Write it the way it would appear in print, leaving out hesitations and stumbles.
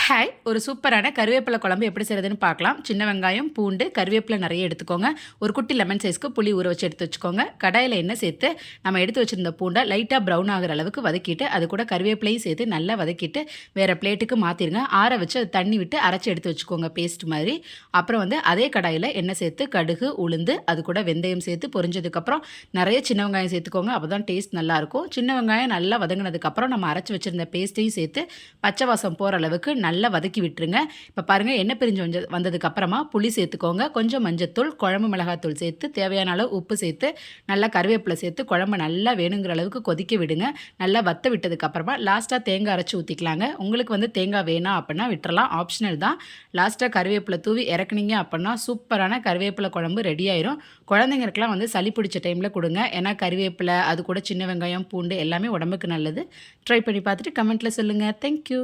Hi, ஒரு சூப்பரான கருவேப்பிலை குழம்பு எப்படி செய்கிறதுன்னு பார்க்கலாம். சின்ன வெங்காயம், பூண்டு, கருவேப்பிலை நிறைய எடுத்துக்கோங்க. ஒரு குட்டி லெமன் சைஸ்க்கு புளி ஊற வச்சு எடுத்து வச்சுக்கோங்க. கடாயில் எண்ணெய் சேர்த்து நம்ம எடுத்து வச்சுருந்த பூண்டை லைட்டாக ப்ரௌன் ஆகிற அளவுக்கு வதக்கிட்டு, அது கூட கருவேப்பிலையும் சேர்த்து நல்லா வதக்கிட்டு வேறு பிளேட்டுக்கு மாற்றிடுங்க. ஆற வச்சு அது தண்ணி விட்டு அரைச்சி எடுத்து வச்சுக்கோங்க பேஸ்ட் மாதிரி. அப்புறம் அதே கடாயில் எண்ணெய் சேர்த்து கடுகு, உளுந்து, அது கூட வெந்தயம் சேர்த்து பொரிஞ்சதுக்கப்புறம் நிறைய சின்ன வெங்காயம் சேர்த்துக்கோங்க. அப்போ தான் டேஸ்ட் நல்லாயிருக்கும். சின்ன வெங்காயம் நல்லா வதங்கினதுக்கப்புறம் நம்ம அரைச்சி வச்சுருந்த பேஸ்ட்டையும் சேர்த்து பச்சை வாசம் போகிற அளவுக்கு நல்லா வதக்கி விட்டுருங்க. இப்போ பாருங்கள், எண்ணெய் பிரிஞ்சு வந்ததுக்கு அப்புறமா புளி சேர்த்துக்கோங்க. கொஞ்சம் மஞ்சத்தூள், குழம்பு மிளகாத்தூள் சேர்த்து தேவையான அளவு உப்பு சேர்த்து நல்லா கருவேப்பிலை சேர்த்து குழம்பு நல்லா வேணுங்கிற அளவுக்கு கொதிக்க விடுங்க. நல்லா வத்த விட்டதுக்கு அப்புறமா லாஸ்ட்டாக தேங்காய் அரைச்சி ஊற்றிக்கலாங்க. உங்களுக்கு தேங்காய் வேணாம் அப்படின்னா விட்டுறலாம், ஆப்ஷனல் தான். லாஸ்ட்டாக கருவேப்பிலை தூவி இறக்குனீங்க அப்படின்னா சூப்பரான கருவேப்பிலை குழம்பு ரெடி ஆயிரும். குழந்தைங்களுக்குலாம் சளி பிடிச்ச டைமில் கொடுங்க. ஏன்னா கருவேப்பிலை, அது கூட சின்ன வெங்காயம், பூண்டு எல்லாமே உடம்புக்கு நல்லது. ட்ரை பண்ணி பார்த்துட்டு கமெண்ட்டில் சொல்லுங்கள். தேங்க்யூ.